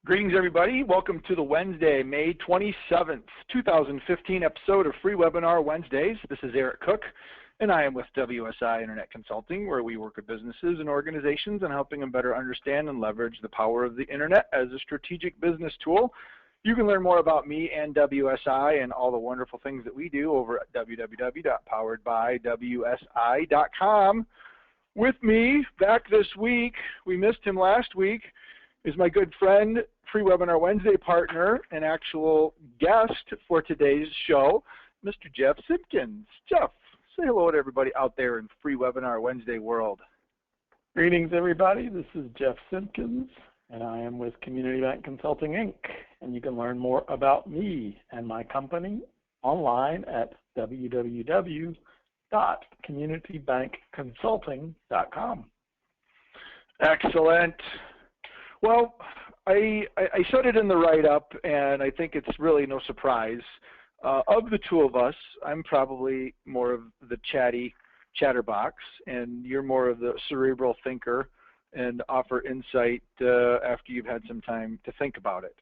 Greetings, everybody. Welcome to the Wednesday, May 27th, 2015 episode of Free Webinar Wednesdays. This is Eric Cook, and I am with WSI Internet Consulting, where we work with businesses and organizations on helping them better understand and leverage the power of the Internet as a strategic business tool. You can learn more about me and WSI and all the wonderful things that we do over at www.poweredbywsi.com. With me back this week, we missed him last week, is my good friend, Free Webinar Wednesday partner, and actual guest for today's show, Mr. Jeff Simpkins. Jeff, say hello to everybody out there in Free Webinar Wednesday world. Greetings, everybody. This is Jeff Simpkins, and I am with Community Bank Consulting, Inc. And you can learn more about me and my company online at www.communitybankconsulting.com. Excellent. Well, I said it in the write-up, and I think it's really no surprise. Of the two of us, I'm probably more of the chatterbox, and you're more of the cerebral thinker and offer insight after you've had some time to think about it.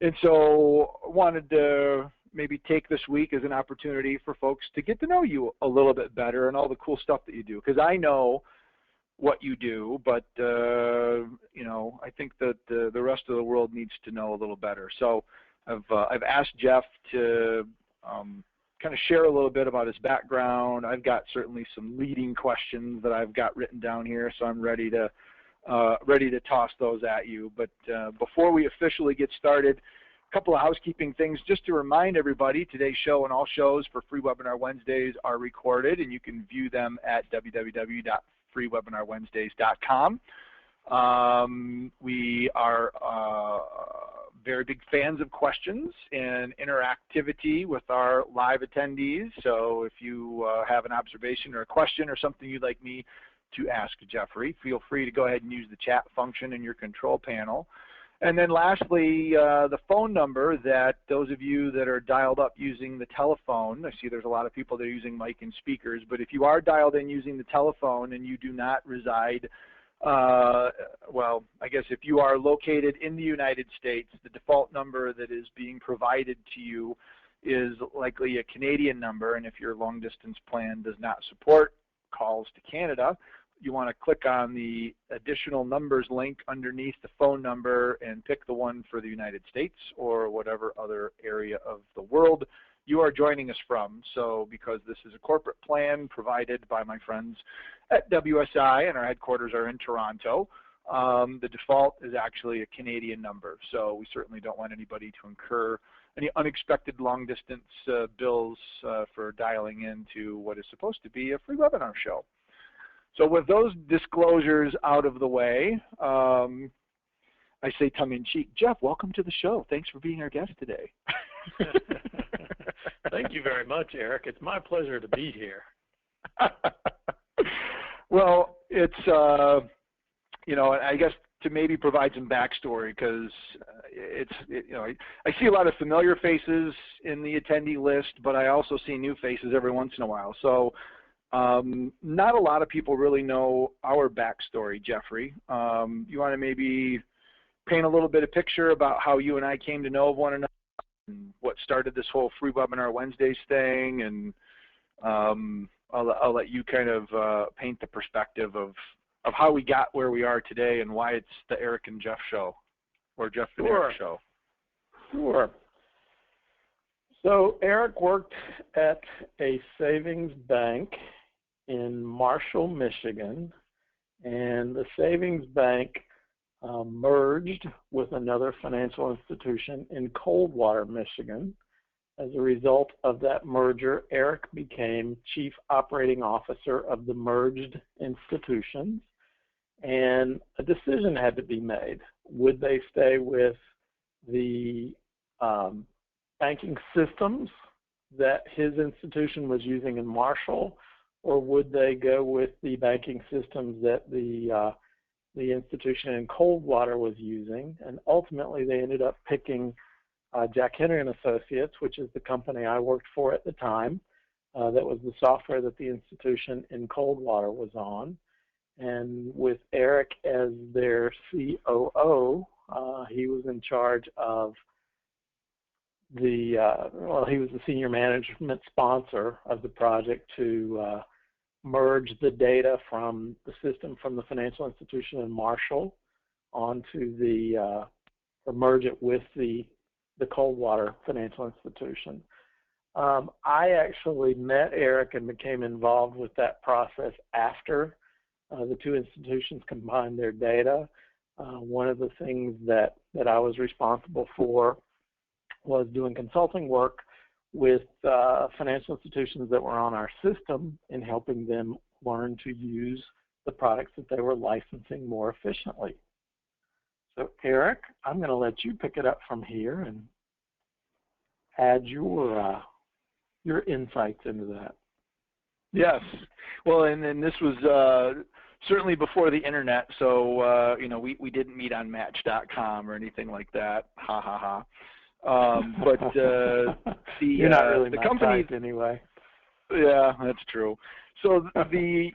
And so I wanted to maybe take this week as an opportunity for folks to get to know you a little bit better and all the cool stuff that you do, because I know what you do, but you know, I think that the rest of the world needs to know a little better. So I've asked Jeff to kind of share a little bit about his background. I've got certainly some leading questions that I've got written down here, so I'm ready to toss those at you. But before we officially get started, a couple of housekeeping things just to remind everybody. Today's show and all shows for Free Webinar Wednesdays are recorded, and you can view them at www.freewebinarwednesdays.com. We are very big fans of questions and interactivity with our live attendees. So if you have an observation or a question or something you'd like me to ask Jeffrey, feel free to go ahead and use the chat function in your control panel. And then lastly, the phone number that those of you that are dialed up using the telephone, I see there's a lot of people that are using mic and speakers, but if you are dialed in using the telephone and you do not reside, well, I guess if you are located in the United States, the default number that is being provided to you is likely a Canadian number, and if your long distance plan does not support calls to Canada, you want to click on the additional numbers link underneath the phone number and pick the one for the United States or whatever other area of the world you are joining us from. So because this is a corporate plan provided by my friends at WSI and our headquarters are in Toronto, the default is actually a Canadian number. So we certainly don't want anybody to incur any unexpected long distance bills for dialing into what is supposed to be a free webinar show. So with those disclosures out of the way, I say tongue-in-cheek, Jeff, welcome to the show. Thanks for being our guest today. Thank you very much, Eric. It's my pleasure to be here. Well, it's, you know, I guess to maybe provide some backstory, because you know, I see a lot of familiar faces in the attendee list, but I also see new faces every once in a while. So not a lot of people really know our backstory, Jeffrey. You want to maybe paint a little bit of picture about how you and I came to know of one another and what started this whole Free Webinar Wednesdays thing, and I'll let you kind of paint the perspective of how we got where we are today and why it's the Eric and Jeff show, or Jeff and Eric show. Sure. So Eric worked at a savings bank in Marshall, Michigan, and the savings bank merged with another financial institution in Coldwater, Michigan. As a result of that merger, Eric became Chief Operating Officer of the merged institutions, and a decision had to be made. Would they stay with the banking systems that his institution was using in Marshall, or would they go with the banking systems that the institution in Coldwater was using? And ultimately, they ended up picking Jack Henry & Associates, which is the company I worked for at the time. That was the software that the institution in Coldwater was on. And with Eric as their COO, He was in charge of he was the senior management sponsor of the project to merge the data from the system from the financial institution in Marshall onto or merge it with the Coldwater financial institution. I actually met Eric and became involved with that process after the two institutions combined their data. One of the things that I was responsible for was doing consulting work with financial institutions that were on our system and helping them learn to use the products that they were licensing more efficiently. So Eric, I'm going to let you pick it up from here and add your insights into that. Yes. Well, and this was certainly before the internet, so we didn't meet on Match.com or anything like that. Ha ha ha. But you're not really the my company type anyway. Yeah, that's true. So the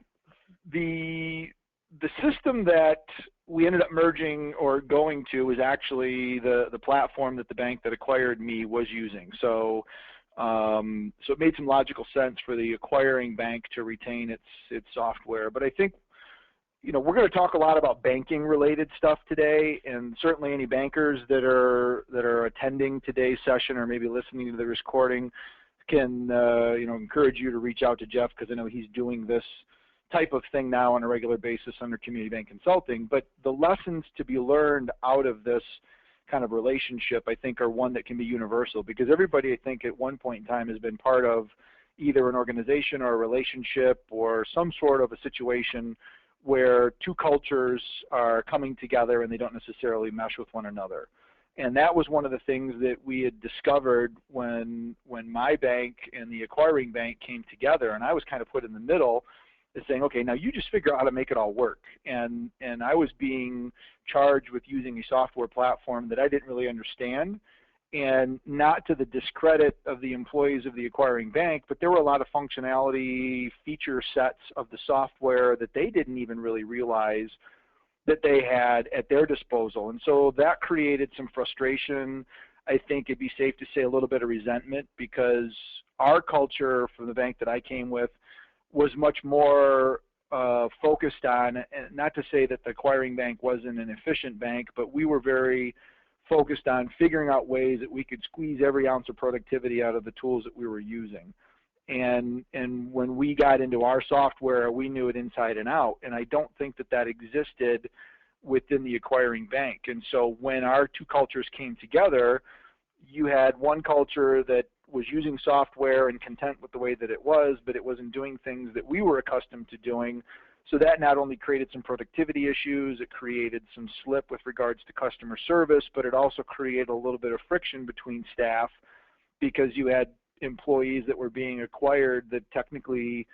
system that we ended up merging or going to was actually the platform that the bank that acquired me was using. So so it made some logical sense for the acquiring bank to retain its software. But I think we're going to talk a lot about banking related stuff today, and certainly any bankers that are attending today's session or maybe listening to the recording can encourage you to reach out to Jeff, because I know he's doing this type of thing now on a regular basis under Community Bank Consulting. But the lessons to be learned out of this kind of relationship, I think, are one that can be universal, because everybody, I think, at one point in time has been part of either an organization or a relationship or some sort of a situation where two cultures are coming together and they don't necessarily mesh with one another. And that was one of the things that we had discovered when my bank and the acquiring bank came together, and I was kind of put in the middle, is saying, okay, now you just figure out how to make it all work. And I was being charged with using a software platform that I didn't really understand, and not to the discredit of the employees of the acquiring bank, but there were a lot of functionality feature sets of the software that they didn't even really realize that they had at their disposal. And so that created some frustration. I think it'd be safe to say a little bit of resentment, because our culture from the bank that I came with was much more focused on, and not to say that the acquiring bank wasn't an efficient bank, but we were very focused on figuring out ways that we could squeeze every ounce of productivity out of the tools that we were using. And when we got into our software, we knew it inside and out, and I don't think that existed within the acquiring bank. And so when our two cultures came together, you had one culture that was using software and content with the way that it was, but it wasn't doing things that we were accustomed to doing. So that not only created some productivity issues, it created some slip with regards to customer service, but it also created a little bit of friction between staff, because you had employees that were being acquired that technically,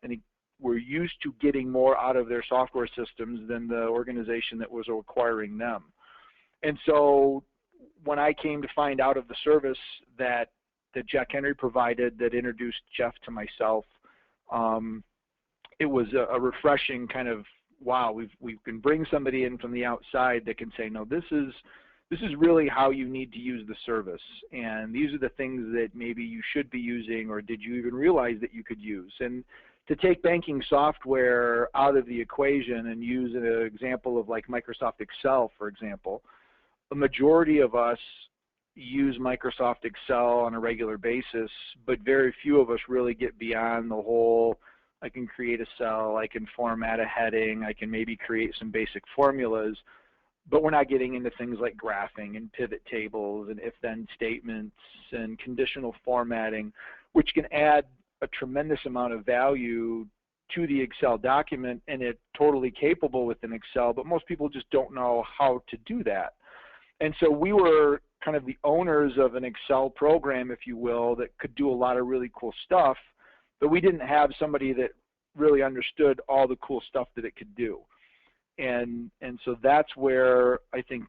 I think, were used to getting more out of their software systems than the organization that was acquiring them. And so when I came to find out of the service that Jack Henry provided that introduced Jeff to myself, it was a refreshing kind of, wow, we can bring somebody in from the outside that can say, no, this is really how you need to use the service, and these are the things that maybe you should be using, or did you even realize that you could use. And to take banking software out of the equation and use an example of like Microsoft Excel, for example, a majority of us use Microsoft Excel on a regular basis, but very few of us really get beyond the whole, I can create a cell, I can format a heading, I can maybe create some basic formulas, but we're not getting into things like graphing and pivot tables and if-then statements and conditional formatting, which can add a tremendous amount of value to the Excel document, and it's totally capable within Excel, but most people just don't know how to do that. And so we were kind of the owners of an Excel program, if you will, that could do a lot of really cool stuff, but we didn't have somebody that really understood all the cool stuff that it could do. And so that's where I think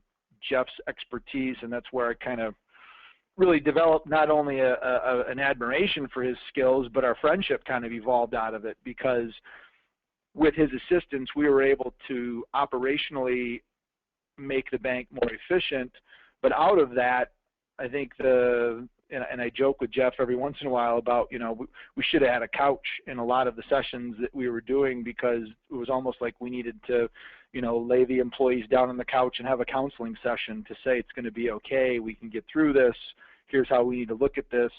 Jeff's expertise, and that's where I kind of really developed not only an admiration for his skills, but our friendship kind of evolved out of it, because with his assistance, we were able to operationally make the bank more efficient. But out of that, I think and I joke with Jeff every once in a while about, we should have had a couch in a lot of the sessions that we were doing, because it was almost like we needed to, lay the employees down on the couch and have a counseling session to say it's going to be okay, we can get through this, here's how we need to look at this.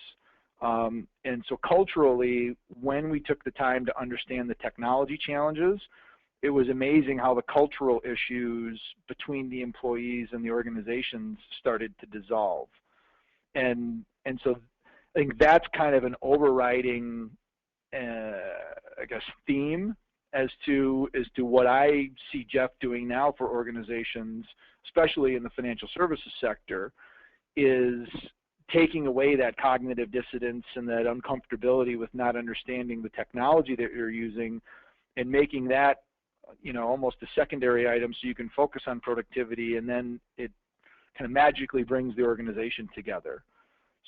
And so culturally, when we took the time to understand the technology challenges, it was amazing how the cultural issues between the employees and the organizations started to dissolve. And so I think that's kind of an overriding, I guess, theme as to what I see Jeff doing now for organizations, especially in the financial services sector, is taking away that cognitive dissonance and that uncomfortability with not understanding the technology that you're using, and making that, almost a secondary item so you can focus on productivity, and then it kind of magically brings the organization together.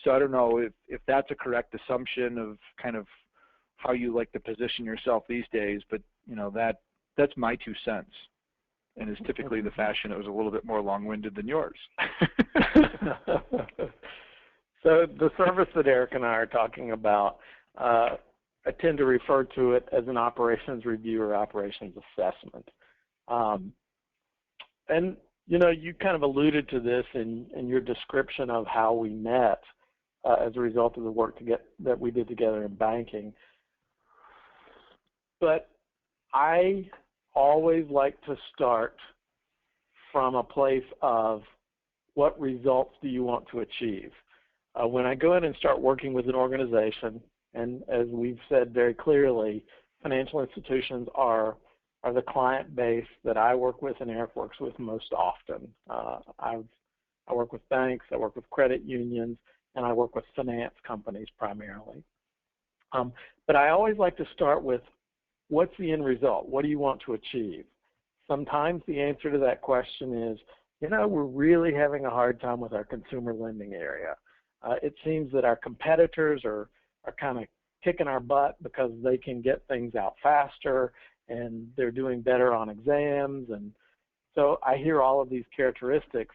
So I don't know if that's a correct assumption of kind of how you like to position yourself these days, but that's my 2 cents. And it's typically the fashion. It was a little bit more long-winded than yours. So the service that Eric and I are talking about, I tend to refer to it as an operations review or operations assessment. And you kind of alluded to this in your description of how we met as a result of the work that we did together in banking. But I always like to start from a place of what results do you want to achieve. When I go in and start working with an organization, and as we've said very clearly, financial institutions are the client base that I work with and Eric works with most often. I work with banks, I work with credit unions, and I work with finance companies primarily. But I always like to start with, what's the end result? What do you want to achieve? Sometimes the answer to that question is, we're really having a hard time with our consumer lending area. It seems that our competitors are kind of kicking our butt because they can get things out faster and they're doing better on exams. And so I hear all of these characteristics.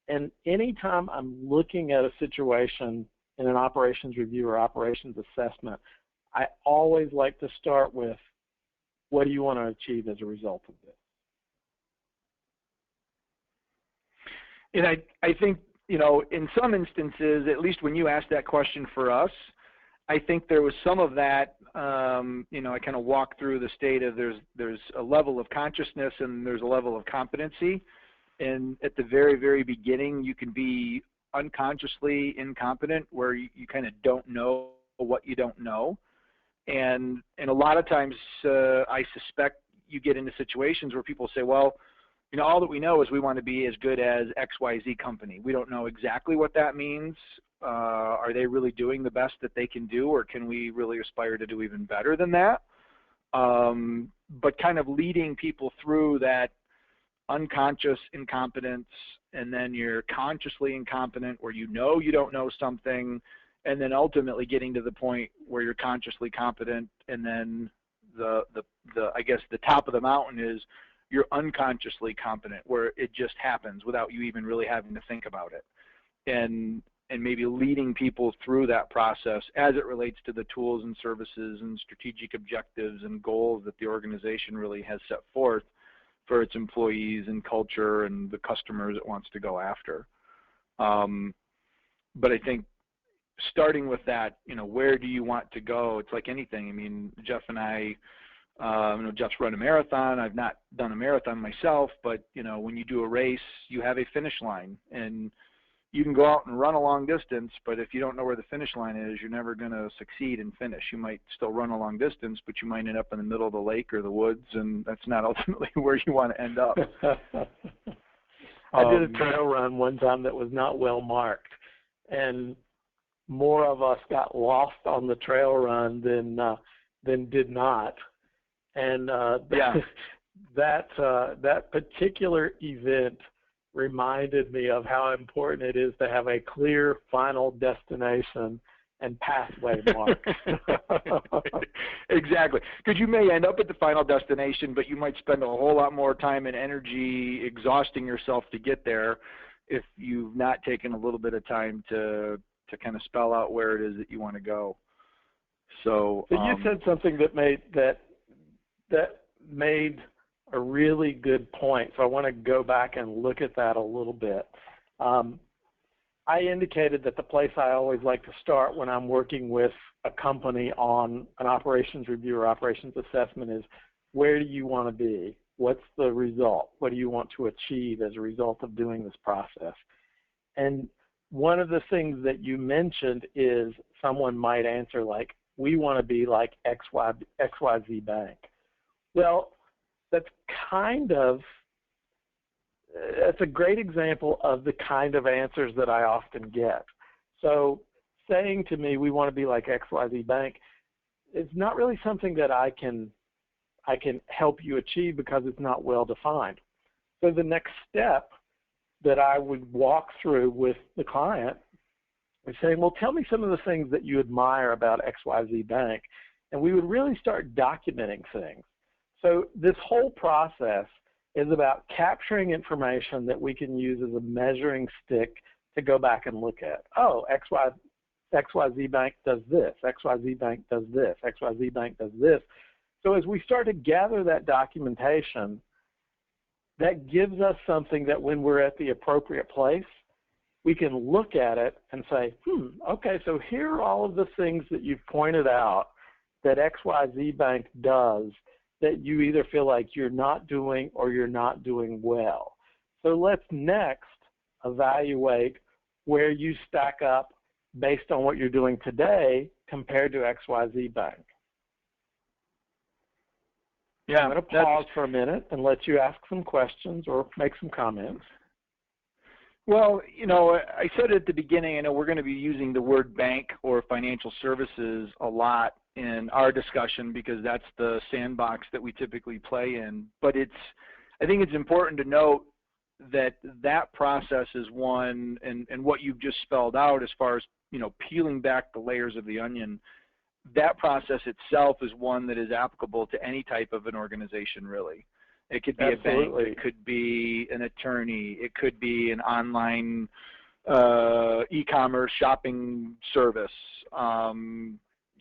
And anytime I'm looking at a situation in an operations review or operations assessment, I always like to start with, what do you want to achieve as a result of this? And I think, in some instances, at least when you asked that question for us, I think there was some of that, I kind of walked through the state of there's a level of consciousness and there's a level of competency. And at the very, very beginning, you can be unconsciously incompetent, where you kind of don't know what you don't know. And a lot of times, I suspect you get into situations where people say, well, all that we know is we want to be as good as XYZ company. We don't know exactly what that means. Are they really doing the best that they can do, or can we really aspire to do even better than that? But kind of leading people through that unconscious incompetence, and then you're consciously incompetent where you don't know something, and then ultimately getting to the point where you're consciously competent, and then I guess the top of the mountain is you're unconsciously competent, where it just happens without you even really having to think about it. And maybe leading people through that process as it relates to the tools and services and strategic objectives and goals that the organization really has set forth for its employees and culture and the customers it wants to go after. But I think starting with that, where do you want to go? It's like anything. I mean, Jeff and I, Jeff's run a marathon. I've not done a marathon myself, but when you do a race, you have a finish line, and you can go out and run a long distance, but if you don't know where the finish line is, you're never going to succeed and finish. You might still run a long distance, but you might end up in the middle of the lake or the woods, and that's not ultimately where you want to end up. I did a trail run one time that was not well marked, and more of us got lost on the trail run than did not. And that particular event reminded me of how important it is to have a clear final destination and pathway marks. Exactly, because you may end up at the final destination, but you might spend a whole lot more time and energy exhausting yourself to get there if you've not taken a little bit of time to kind of spell out where it is that you want to go. So you said something that made a really good point. So I want to go back and look at that a little bit. I indicated that the place I always like to start when I'm working with a company on an operations review or operations assessment is, where do you want to be? What's the result? What do you want to achieve as a result of doing this process? And one of the things that you mentioned is someone might answer like, we want to be like XYZ Bank. Well, that's a great example of the kind of answers that I often get. So saying to me, we want to be like XYZ Bank, is not really something that I can help you achieve because it's not well defined. So the next step that I would walk through with the client is saying, well, tell me some of the things that you admire about XYZ Bank. And we would really start documenting things. So this whole process is about capturing information that we can use as a measuring stick to go back and look at. Oh, XYZ Bank does this, XYZ Bank does this, XYZ Bank does this. So as we start to gather that documentation, that gives us something that when we're at the appropriate place, we can look at it and say, okay, so here are all of the things that you've pointed out that XYZ Bank does that you either feel like you're not doing or you're not doing well. So let's next evaluate where you stack up based on what you're doing today compared to XYZ Bank. Yeah, I'm going to pause for a minute and let you ask some questions or make some comments. Well, I said at the beginning, I know we're going to be using the word bank or financial services a lot in our discussion because that's the sandbox that we typically play in. But I think it's important to note that process is one, and what you've just spelled out as far as, peeling back the layers of the onion, that process itself is one that is applicable to any type of an organization, really. It could be Absolutely. a bank, it could be an attorney, it could be an online e-commerce shopping service,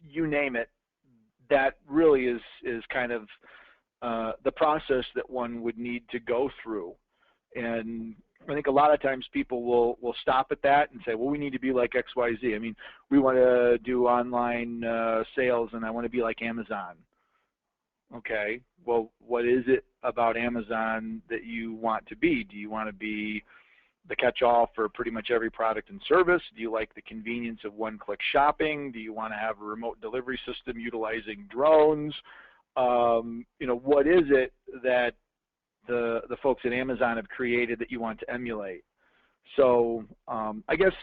you name it. That really is kind of the process that one would need to go through. And I think a lot of times people will stop at that and say, well, we need to be like XYZ. I mean, we want to do online sales and I want to be like Amazon. Okay, well, what is it about Amazon that you want to be? Do you want to be the catch-all for pretty much every product and service? Do you like the convenience of one-click shopping? Do you want to have a remote delivery system utilizing drones? What is it that the folks at Amazon have created that you want to emulate? So I guess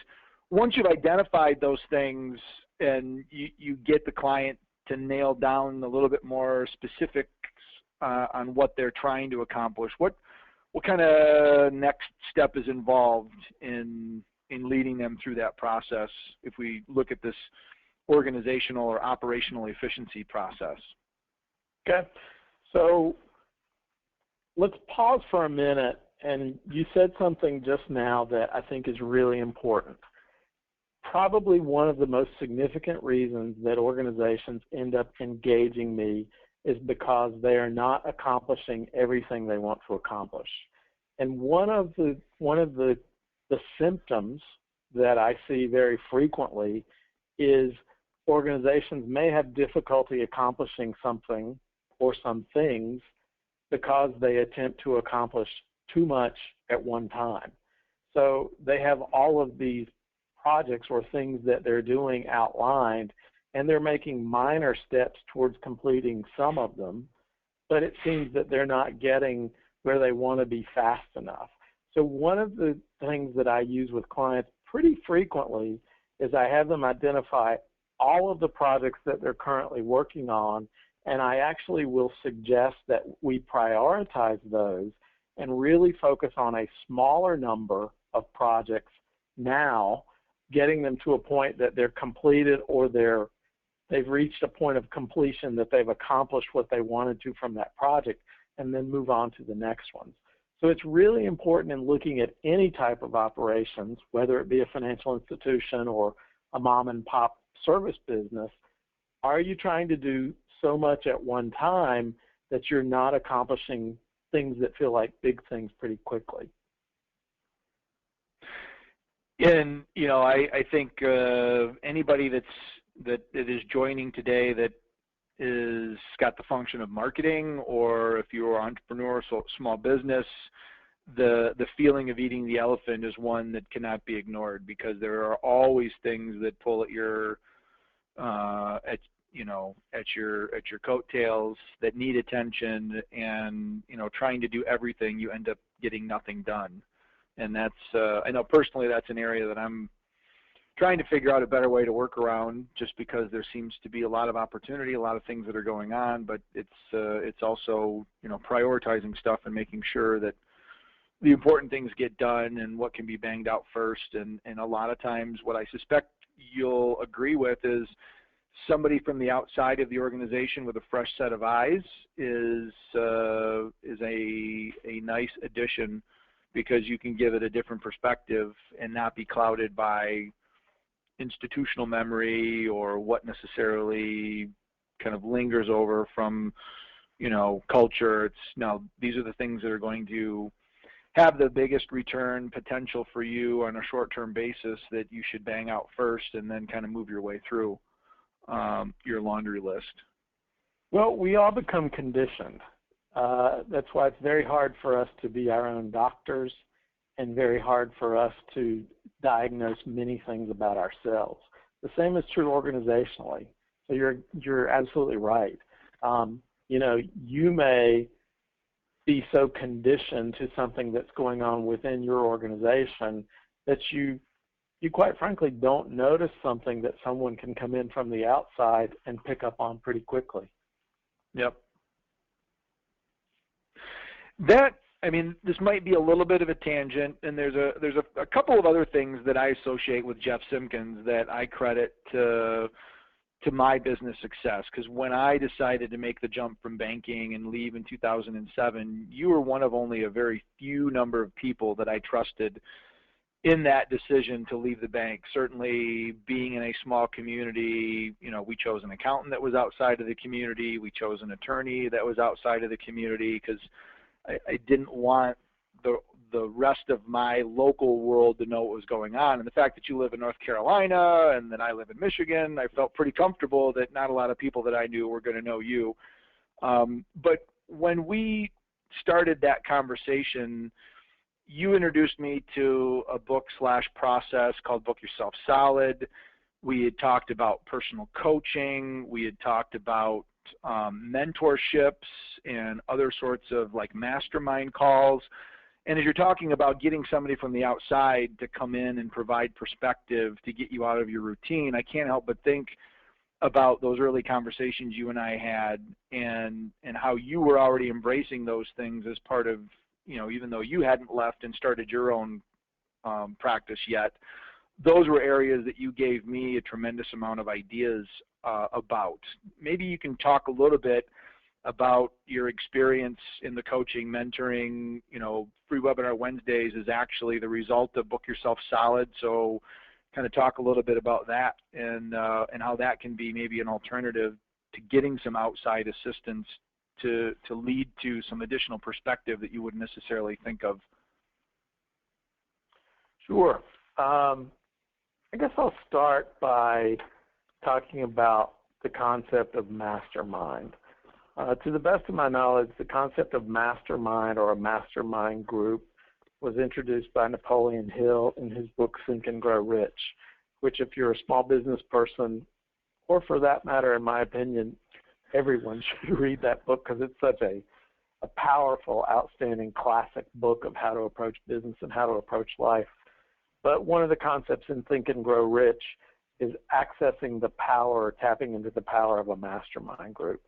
once you've identified those things and you get the client to nail down a little bit more specifics on what they're trying to accomplish, what kind of next step is involved in leading them through that process if we look at this organizational or operational efficiency process? Okay, so let's pause for a minute, and you said something just now that I think is really important. Probably one of the most significant reasons that organizations end up engaging me is because they are not accomplishing everything they want to accomplish. And one of the symptoms that I see very frequently is organizations may have difficulty accomplishing something or some things because they attempt to accomplish too much at one time. So they have all of these projects or things that they're doing outlined, and they're making minor steps towards completing some of them, but it seems that they're not getting where they want to be fast enough. So one of the things that I use with clients pretty frequently is I have them identify all of the projects that they're currently working on, and I actually will suggest that we prioritize those and really focus on a smaller number of projects now getting them to a point that they're completed or they've reached a point of completion, that they've accomplished what they wanted to from that project, and then move on to the next ones. So it's really important in looking at any type of operations, whether it be a financial institution or a mom and pop service business, are you trying to do so much at one time that you're not accomplishing things that feel like big things pretty quickly? And, you know, I think anybody that is joining today that is got the function of marketing, or if you're an entrepreneur, so small business, the feeling of eating the elephant is one that cannot be ignored, because there are always things that pull at your your coattails that need attention, and trying to do everything, you end up getting nothing done. And that's I know personally that's an area that I'm trying to figure out a better way to work around, just because there seems to be a lot of opportunity, a lot of things that are going on, but it's also prioritizing stuff and making sure that the important things get done and what can be banged out first. And a lot of times what I suspect you'll agree with is somebody from the outside of the organization with a fresh set of eyes is a nice addition, because you can give it a different perspective and not be clouded by institutional memory or what necessarily kind of lingers over from culture. These are the things that are going to have the biggest return potential for you on a short-term basis that you should bang out first, and then kind of move your way through your laundry list. Well, we all become conditioned. That's why it's very hard for us to be our own doctors, and very hard for us to diagnose many things about ourselves. The same is true organizationally. So you're absolutely right. You may be so conditioned to something that's going on within your organization that you quite frankly don't notice something that someone can come in from the outside and pick up on pretty quickly. Yep. This might be a little bit of a tangent, and there's a couple of other things that I associate with Jeff Simpkins that I credit to my business success. Because when I decided to make the jump from banking and leave in 2007, you were one of only a very few number of people that I trusted in that decision to leave the bank. Certainly being in a small community, we chose an accountant that was outside of the community. We chose an attorney that was outside of the community, because I didn't want the rest of my local world to know what was going on. And the fact that you live in North Carolina and that I live in Michigan, I felt pretty comfortable that not a lot of people that I knew were going to know you. But when we started that conversation, you introduced me to a book/process called Book Yourself Solid. We had talked about personal coaching. We had talked about mentorships and other sorts of like mastermind calls. And as you're talking about getting somebody from the outside to come in and provide perspective to get you out of your routine, I can't help but think about those early conversations you and I had, and how you were already embracing those things as part of, even though you hadn't left and started your own practice yet, those were areas that you gave me a tremendous amount of ideas about. Maybe you can talk a little bit about your experience in the coaching, mentoring. Free Webinar Wednesdays is actually the result of Book Yourself Solid. So kind of talk a little bit about that, and how that can be maybe an alternative to getting some outside assistance to lead to some additional perspective that you wouldn't necessarily think of. Sure. I guess I'll start by talking about the concept of mastermind. To the best of my knowledge, the concept of mastermind or a mastermind group was introduced by Napoleon Hill in his book Think and Grow Rich, which if you're a small business person, or for that matter, in my opinion, everyone should read that book, because it's such a powerful, outstanding classic book of how to approach business and how to approach life. But one of the concepts in Think and Grow Rich is accessing the power, tapping into the power of a mastermind group.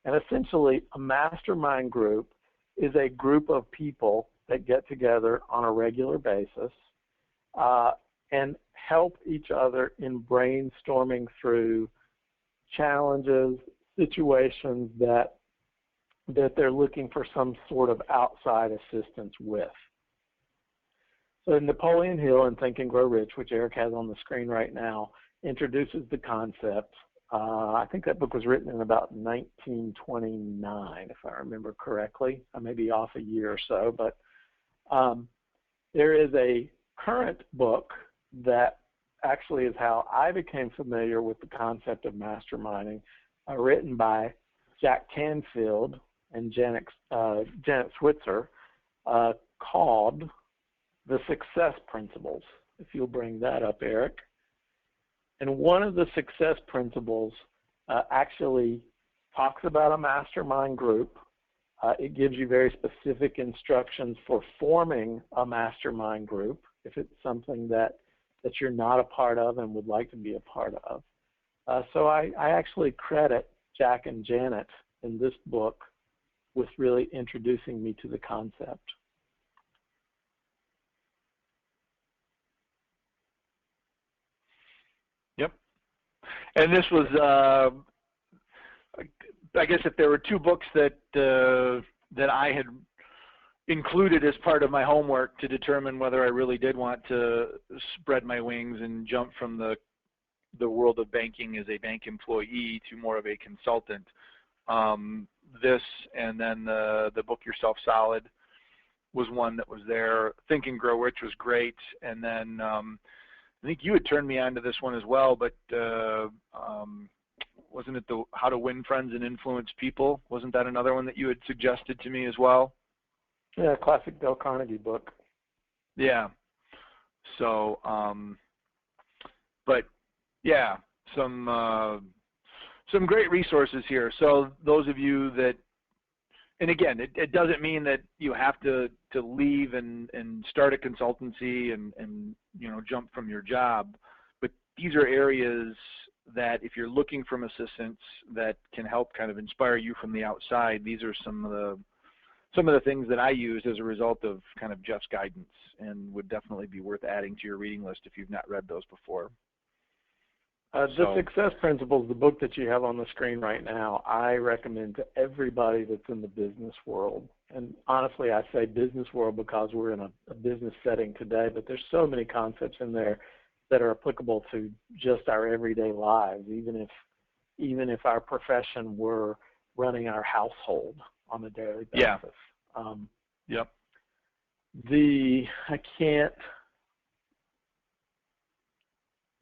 And essentially, a mastermind group is a group of people that get together on a regular basis and help each other in brainstorming through challenges, situations that they're looking for some sort of outside assistance with. So Napoleon Hill in Think and Grow Rich, which Eric has on the screen right now, introduces the concept. I think that book was written in about 1929, if I remember correctly. I may be off a year or so, but there is a current book that actually is how I became familiar with the concept of masterminding, written by Jack Canfield and Janet Switzer, called The Success Principles, if you'll bring that up, Eric. And one of the success principles actually talks about a mastermind group. It gives you very specific instructions for forming a mastermind group if it's something that you're not a part of and would like to be a part of. So I actually credit Jack and Janet in this book with really introducing me to the concept. Yep. And this was, I guess, if there were two books that I had included as part of my homework to determine whether I really did want to spread my wings and jump from the world of banking as a bank employee to more of a consultant, this and then the book Yourself Solid was one that was there. Think and Grow Rich was great, and then I think you had turned me on to this one as well, but wasn't it the How to Win Friends and Influence People? Wasn't that another one that you had suggested to me as well? Yeah, classic Dale Carnegie book. Yeah. So, but yeah, some great resources here. So those of you that, and again, it doesn't mean that you have to leave and start a consultancy and jump from your job, but these are areas that if you're looking for assistance that can help kind of inspire you from the outside. These are some of the things that I used as a result of kind of Jeff's guidance, and would definitely be worth adding to your reading list if you've not read those before. The Success Principles, the book that you have on the screen right now, I recommend to everybody that's in the business world. And honestly, I say business world because we're in a business setting today, but there's so many concepts in there that are applicable to just our everyday lives, even if our profession were running our household on a daily basis. Yeah. Yep.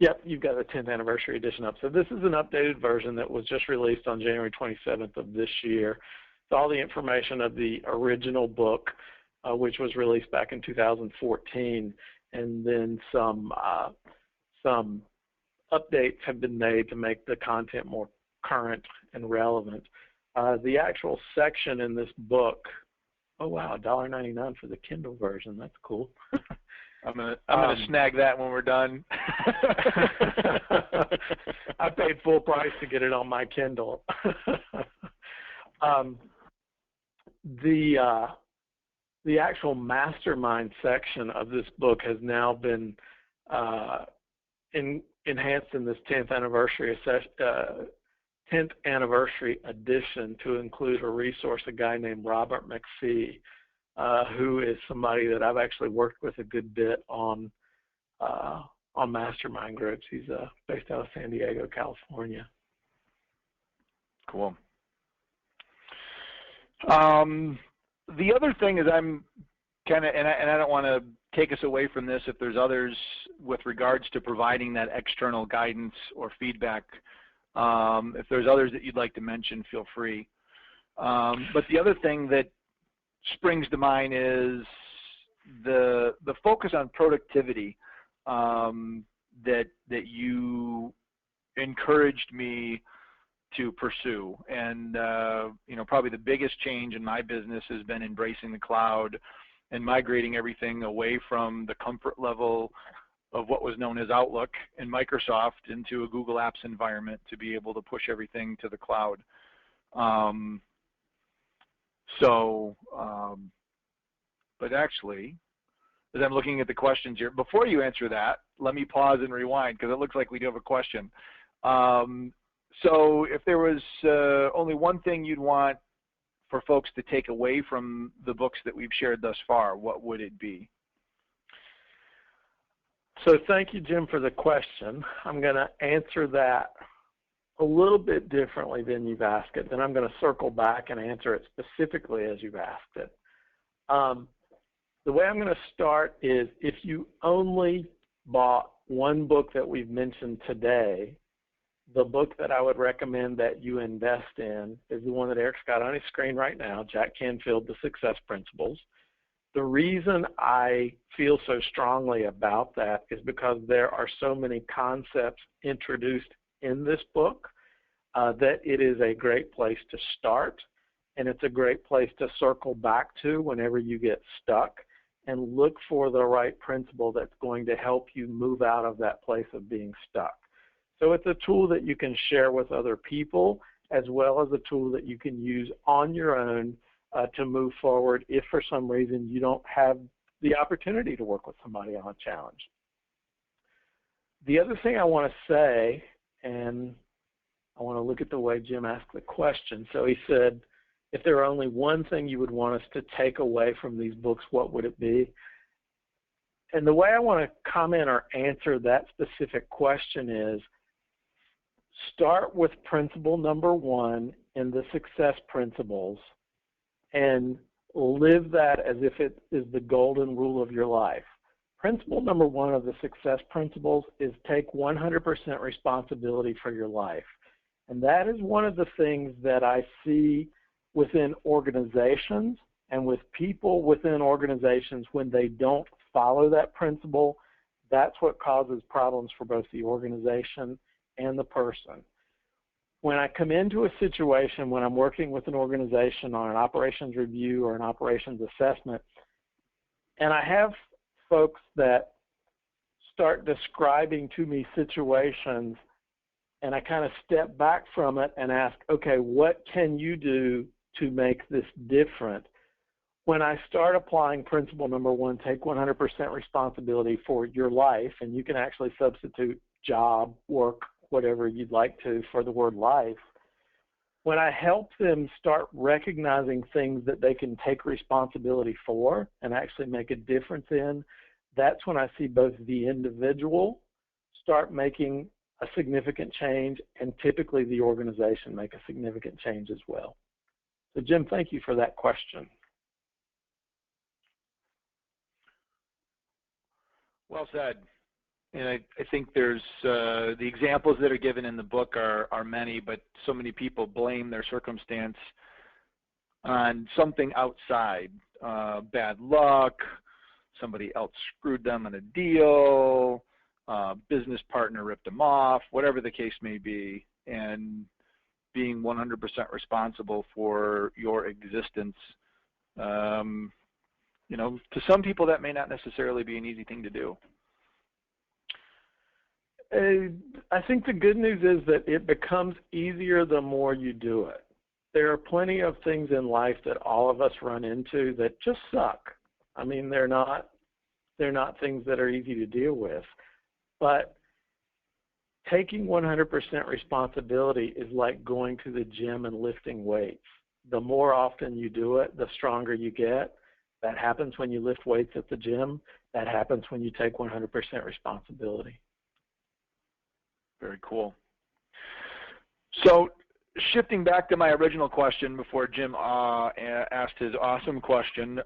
Yep, you've got the 10th anniversary edition up. So this is an updated version that was just released on January 27th of this year. It's all the information of the original book, which was released back in 2014, and then some updates have been made to make the content more current and relevant. The actual section in this book, oh wow, $1.99 for the Kindle version. That's cool. I'm gonna snag that when we're done. I paid full price to get it on my Kindle. The actual mastermind section of this book has now been enhanced in this 10th anniversary edition to include a resource, a guy named Robert McPhee, who is somebody that I've actually worked with a good bit on mastermind groups. He's based out of San Diego, California. Cool. The other thing is I'm kind of, and I don't want to take us away from this if there's others with regards to providing that external guidance or feedback. If there's others that you'd like to mention, feel free. But the other thing that springs to mind is the focus on productivity that you encouraged me to pursue. And probably the biggest change in my business has been embracing the cloud and migrating everything away from the comfort level of what was known as Outlook and Microsoft into a Google Apps environment to be able to push everything to the cloud. But actually, as I'm looking at the questions here. Before you answer that, let me pause and rewind because it looks like we do have a question. So if there was only one thing you'd want for folks to take away from the books that we've shared thus far, what would it be? So thank you, Jim, for the question. I'm going to answer that a little bit differently than you've asked it. Then I'm going to circle back and answer it specifically as you've asked it. The way I'm going to start is if you only bought one book that we've mentioned today, the book that I would recommend that you invest in is the one that Eric's got on his screen right now, Jack Canfield, The Success Principles. The reason I feel so strongly about that is because there are so many concepts introduced in this book that it is a great place to start, and it's a great place to circle back to whenever you get stuck and look for the right principle that's going to help you move out of that place of being stuck. So it's a tool that you can share with other people as well as a tool that you can use on your own to move forward if for some reason you don't have the opportunity to work with somebody on a challenge. The other thing I want to say, and I want to look at the way Jim asked the question. So he said, if there were only one thing you would want us to take away from these books, what would it be? And the way I want to comment or answer that specific question is, start with principle number one in the Success Principles and live that as if it is the golden rule of your life. Principle number one of the Success Principles is take 100% responsibility for your life. And that is one of the things that I see within organizations and with people within organizations when they don't follow that principle. That's what causes problems for both the organization and the person. When I come into a situation when I'm working with an organization on an operations review or an operations assessment, and I have folks that start describing to me situations, and I kind of step back from it and ask, okay, what can you do to make this different? When I start applying principle number one, take 100% responsibility for your life, and you can actually substitute job, work, whatever you'd like to for the word life. When I help them start recognizing things that they can take responsibility for and actually make a difference in, that's when I see both the individual start making a significant change and typically the organization make a significant change as well. So Jim, thank you for that question. Well said. And I think there's the examples that are given in the book are many, but so many people blame their circumstance on something outside, bad luck, somebody else screwed them in a deal, business partner ripped them off, whatever the case may be, and being 100% responsible for your existence. You know, to some people that may not necessarily be an easy thing to do. I think the good news is that it becomes easier the more you do it. There are plenty of things in life that all of us run into that just suck. I mean, they're not things that are easy to deal with. But taking 100% responsibility is like going to the gym and lifting weights. The more often you do it, the stronger you get. That happens when you lift weights at the gym. That happens when you take 100% responsibility. Very cool. So shifting back to my original question before Jim asked his awesome question,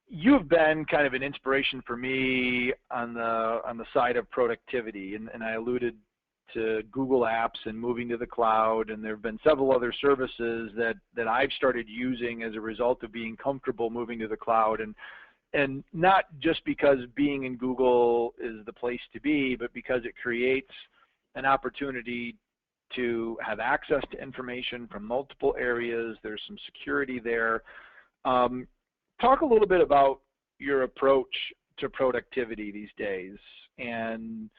you've been kind of an inspiration for me on the side of productivity, and I alluded to Google Apps and moving to the cloud, and there have been several other services that I've started using as a result of being comfortable moving to the cloud, and not just because being in Google is the place to be, but because it creates an opportunity to have access to information from multiple areas. There's some security there. Talk a little bit about your approach to productivity these days, and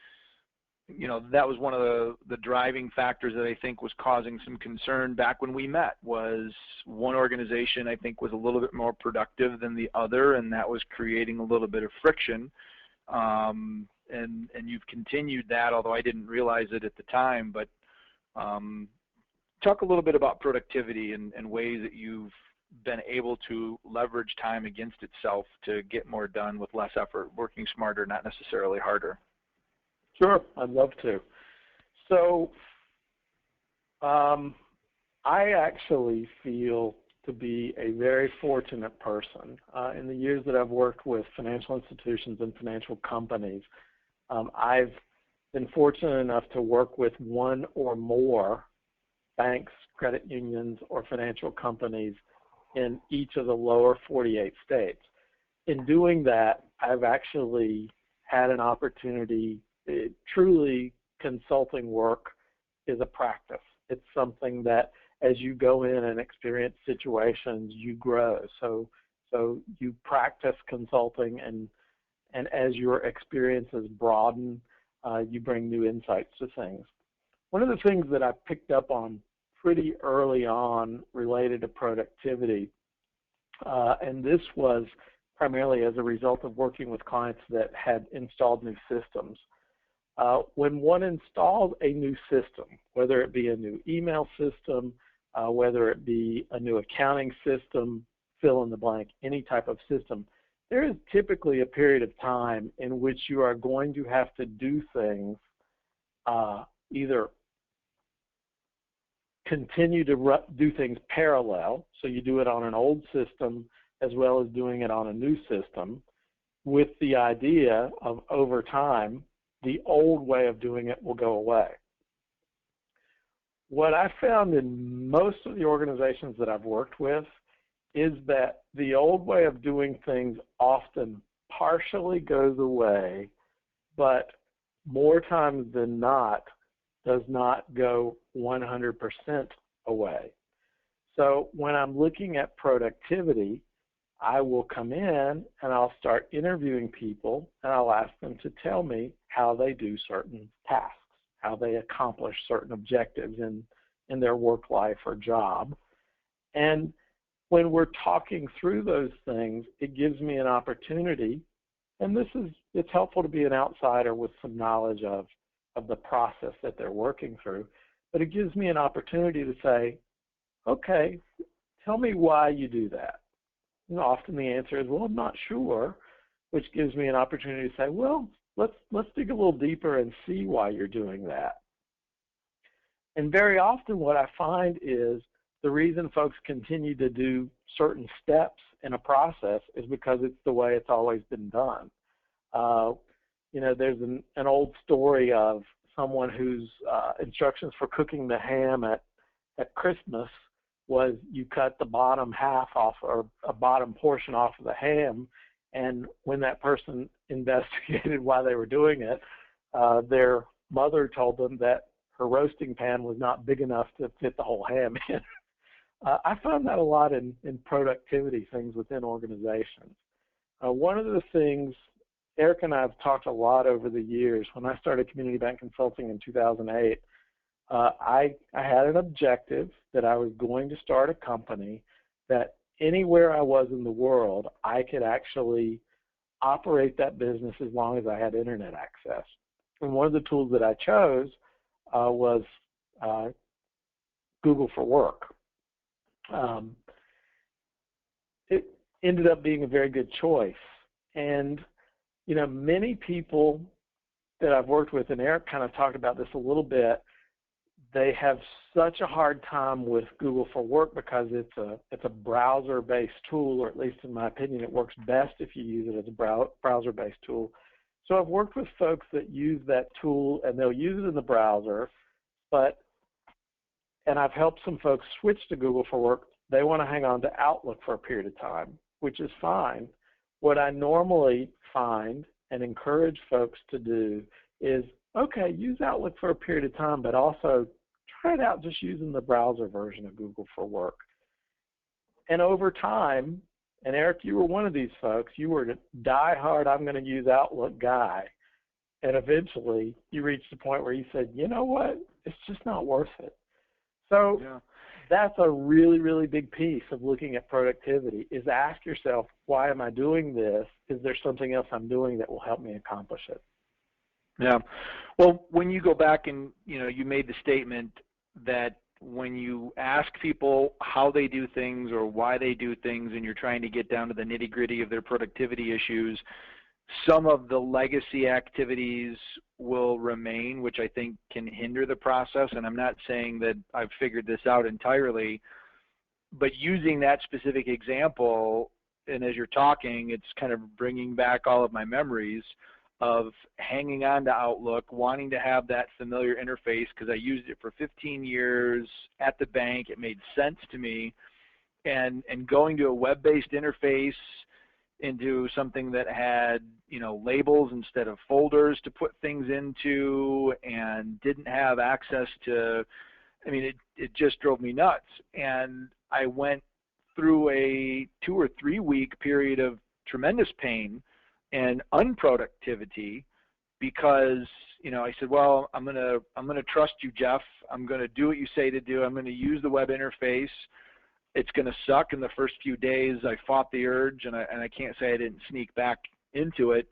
that was one of the driving factors that I think was causing some concern back when we met. Was one organization I think was a little bit more productive than the other, and that was creating a little bit of friction. And you've continued that, although I didn't realize it at the time. But talk a little bit about productivity and ways that you've been able to leverage time against itself to get more done with less effort, working smarter, not necessarily harder. Sure, I'd love to. So I actually feel to be a very fortunate person. In the years that I've worked with financial institutions and financial companies, I've been fortunate enough to work with one or more banks, credit unions, or financial companies in each of the lower 48 states. In doing that, I've actually had an opportunity. Truly, consulting work is a practice. It's something that as you go in and experience situations, you grow. So you practice consulting, and as your experiences broaden, you bring new insights to things. One of the things that I picked up on pretty early on related to productivity, and this was primarily as a result of working with clients that had installed new systems. When one installs a new system, whether it be a new email system, whether it be a new accounting system, fill in the blank, any type of system, there is typically a period of time in which you are going to have to do things, either continue to do things parallel, so you do it on an old system as well as doing it on a new system, with the idea of over time, the old way of doing it will go away. What I found in most of the organizations that I've worked with is that the old way of doing things often partially goes away, but more times than not does not go 100% away. So when I'm looking at productivity, I will come in and I'll start interviewing people, and I'll ask them to tell me how they do certain tasks, how they accomplish certain objectives in their work life or job. And when we're talking through those things, it gives me an opportunity, and it's helpful to be an outsider with some knowledge of the process that they're working through, but it gives me an opportunity to say, okay, tell me why you do that. And often the answer is, well, I'm not sure, which gives me an opportunity to say, well, let's dig a little deeper and see why you're doing that. And very often what I find is the reason folks continue to do certain steps in a process is because it's the way it's always been done. There's an old story of someone whose instructions for cooking the ham at Christmas was you cut the bottom half off, or a bottom portion off of the ham, and when that person investigated why they were doing it, their mother told them that her roasting pan was not big enough to fit the whole ham in. I found that a lot in productivity things within organizations. One of the things, Eric and I have talked a lot over the years. When I started Community Bank Consulting in 2008, I had an objective that I was going to start a company that anywhere I was in the world, I could actually operate that business as long as I had internet access. And one of the tools that I chose was Google for Work. It ended up being a very good choice. And, many people that I've worked with, and Eric kind of talked about this a little bit, they have such a hard time with Google for Work because it's a browser-based tool, or at least in my opinion, it works best if you use it as a browser-based tool. So I've worked with folks that use that tool, and they'll use it in the browser, and I've helped some folks switch to Google for Work. They want to hang on to Outlook for a period of time, which is fine. What I normally find and encourage folks to do is, okay, use Outlook for a period of time, but also try it out just using the browser version of Google for Work. And over time, and Eric, you were one of these folks, you were a die-hard, I'm going to use Outlook guy. And eventually you reached the point where you said, you know what, it's just not worth it. So Yeah. that's a really, really big piece of looking at productivity, is ask yourself, why am I doing this? Is there something else I'm doing that will help me accomplish it? Yeah. Well, when you go back and, you made the statement that when you ask people how they do things or why they do things and you're trying to get down to the nitty-gritty of their productivity issues, some of the legacy activities will remain, which I think can hinder the process. And I'm not saying that I've figured this out entirely, but using that specific example, and as you're talking, it's kind of bringing back all of my memories of hanging on to Outlook, wanting to have that familiar interface because I used it for 15 years at the bank. It made sense to me. And going to a web-based interface into something that had, labels instead of folders to put things into and didn't have access to, it just drove me nuts. And I went through a 2 or 3 week period of tremendous pain and unproductivity because, I said, well, I'm gonna trust you, Jeff. I'm gonna do what you say to do. I'm gonna use the web interface. It's gonna suck in the first few days. I fought the urge, and I can't say I didn't sneak back into it,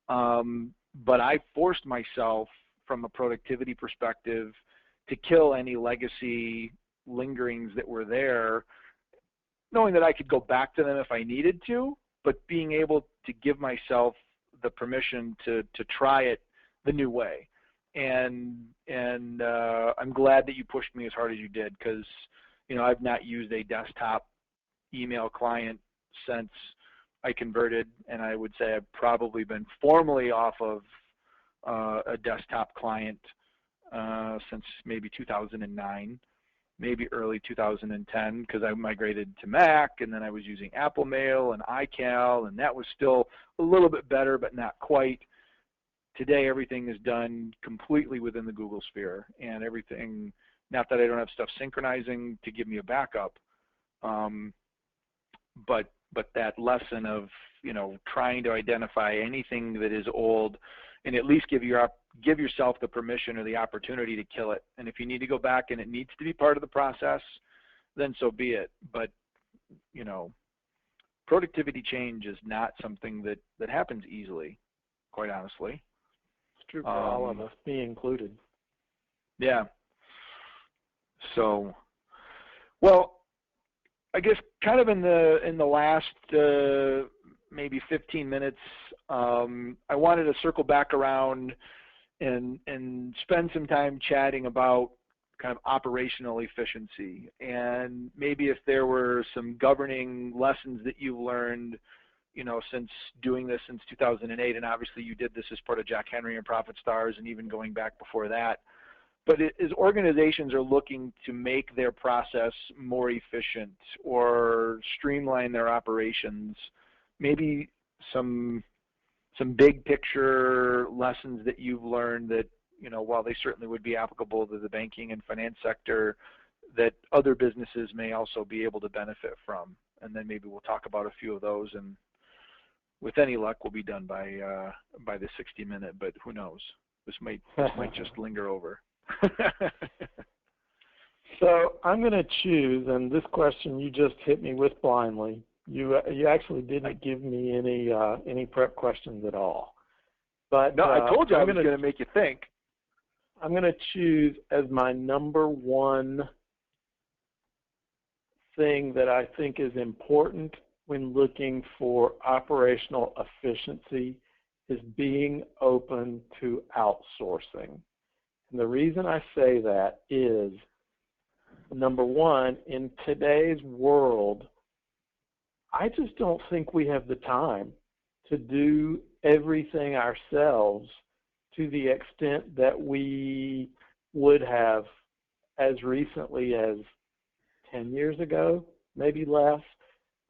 but I forced myself from a productivity perspective to kill any legacy lingerings that were there, knowing that I could go back to them if I needed to, but being able to give myself the permission to try it the new way. And I'm glad that you pushed me as hard as you did because, I've not used a desktop email client since I converted, and I would say I've probably been formally off of a desktop client since maybe 2009. Maybe early 2010 because I migrated to Mac, and then I was using Apple Mail and iCal, and that was still a little bit better, but not quite. Today, everything is done completely within the Google sphere, and everything, not that I don't have stuff synchronizing to give me a backup, but that lesson of, trying to identify anything that is old and at least give yourself the permission or the opportunity to kill it. And if you need to go back and it needs to be part of the process, then so be it. But, productivity change is not something that happens easily, quite honestly. It's true for all of us, me included. Yeah. So, well, I guess kind of in the last maybe 15 minutes, I wanted to circle back around and spend some time chatting about kind of operational efficiency, and maybe if there were some governing lessons that you've learned, since doing this since 2008, and obviously you did this as part of Jack Henry and Profit Stars and even going back before that. But as organizations are looking to make their process more efficient or streamline their operations, maybe some big picture lessons that you've learned that, while they certainly would be applicable to the banking and finance sector, that other businesses may also be able to benefit from. And then maybe we'll talk about a few of those, and with any luck, we'll be done by the 60-minute, but who knows? This might just linger over. So I'm going to choose, and this question you just hit me with blindly. You actually didn't give me any prep questions at all. But no, I told you I was going to make you think. I'm going to choose as my number one thing that I think is important when looking for operational efficiency is being open to outsourcing. And the reason I say that is, number one, in today's world, I just don't think we have the time to do everything ourselves to the extent that we would have as recently as 10 years ago, maybe less,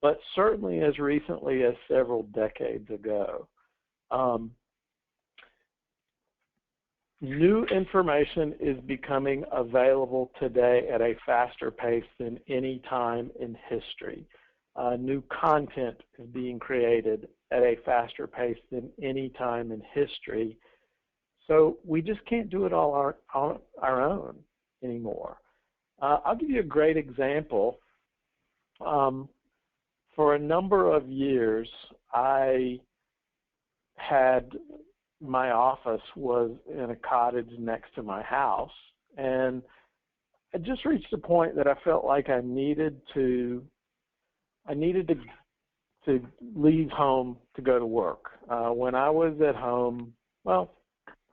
but certainly as recently as several decades ago. New information is becoming available today at a faster pace than any time in history. New content is being created at a faster pace than any time in history. So we just can't do it all on our own anymore. I'll give you a great example. For a number of years, my office was in a cottage next to my house, and I just reached a point that I felt like I needed to leave home to go to work. When I was at home, well,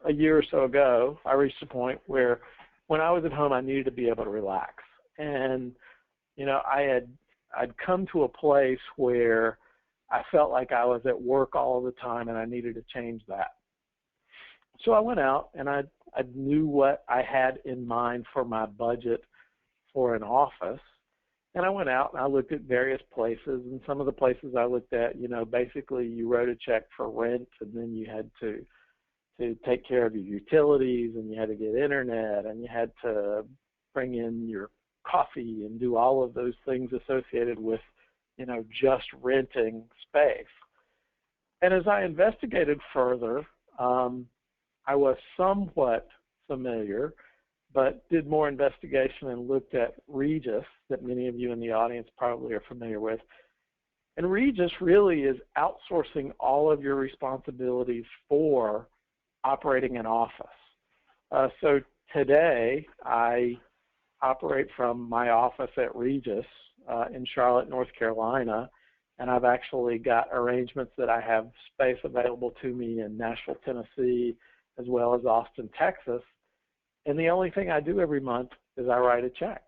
a year or so ago, I reached a point where when I was at home, I needed to be able to relax. And, I'd come to a place where I felt like I was at work all the time, and I needed to change that. So I went out, and I knew what I had in mind for my budget for an office. And I went out and I looked at various places, and some of the places I looked at, basically you wrote a check for rent, and then you had to take care of your utilities, and you had to get internet, and you had to bring in your coffee and do all of those things associated with, just renting space. And as I investigated further, I was somewhat familiar, but did more investigation and looked at Regis, that many of you in the audience probably are familiar with. And Regis really is outsourcing all of your responsibilities for operating an office. So today, I operate from my office at Regis in Charlotte, North Carolina, and I've actually got arrangements that I have space available to me in Nashville, Tennessee, as well as Austin, Texas. And the only thing I do every month is I write a check.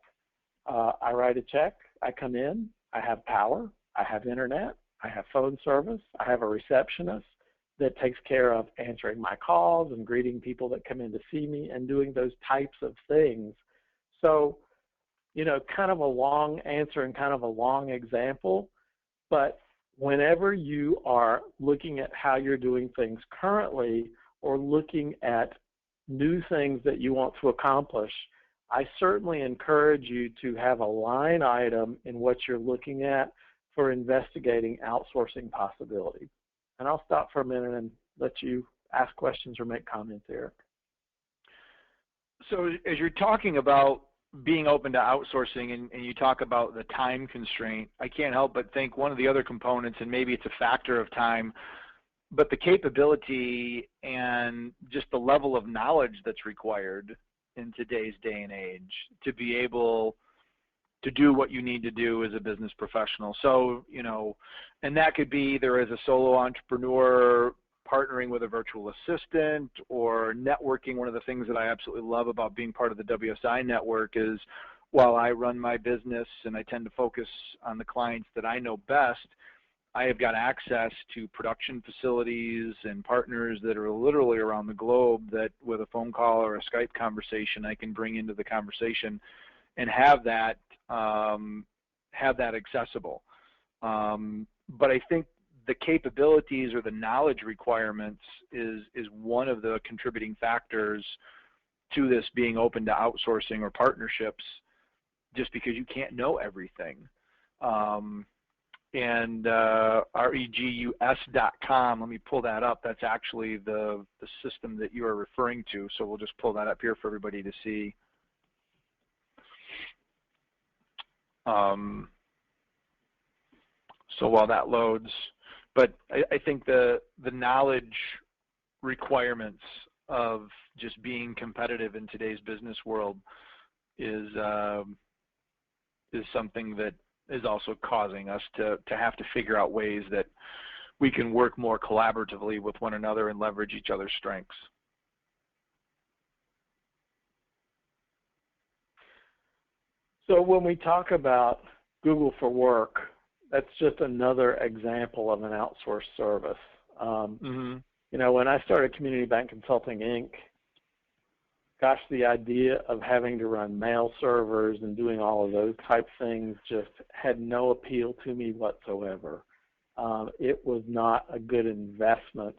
I write a check, I come in, I have power, I have internet, I have phone service, I have a receptionist that takes care of answering my calls and greeting people that come in to see me and doing those types of things. So, kind of a long answer and kind of a long example, but whenever you are looking at how you're doing things currently or looking at new things that you want to accomplish, I certainly encourage you to have a line item in what you're looking at for investigating outsourcing possibility. And I'll stop for a minute and let you ask questions or make comments, Eric. So as you're talking about being open to outsourcing and you talk about the time constraint, I can't help but think one of the other components, and maybe it's a factor of time, but the capability and just the level of knowledge that's required in today's day and age to be able to do what you need to do as a business professional. So, and that could be either as a solo entrepreneur partnering with a virtual assistant or networking. One of the things that I absolutely love about being part of the WSI network is while I run my business and I tend to focus on the clients that I know best, I have got access to production facilities and partners that are literally around the globe that with a phone call or a Skype conversation I can bring into the conversation and have that accessible. But I think the capabilities or the knowledge requirements is one of the contributing factors to this being open to outsourcing or partnerships, just because you can't know everything. And regus.com, let me pull that up. That's actually the system that you are referring to. So we'll just pull that up here for everybody to see. So while that loads, but I think the knowledge requirements of just being competitive in today's business world is something that is also causing us to have to figure out ways that we can work more collaboratively with one another and leverage each other's strengths. So when we talk about Google for Work, that's just another example of an outsourced service. When I started Community Bank Consulting, Inc., gosh, the idea of having to run mail servers and doing all of those type things just had no appeal to me whatsoever. It was not a good investment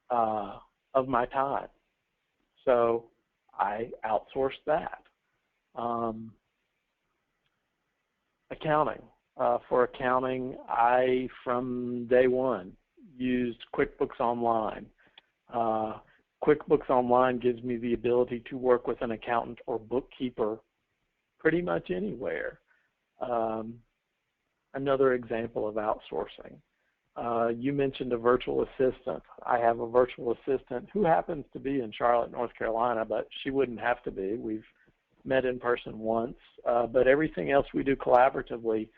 of my time. So I outsourced that. Accounting. For accounting, I, from day one, used QuickBooks Online. QuickBooks Online gives me the ability to work with an accountant or bookkeeper pretty much anywhere. Another example of outsourcing. You mentioned a virtual assistant. I have a virtual assistant who happens to be in Charlotte, North Carolina, but she wouldn't have to be. We've met in person once, but everything else we do collaboratively,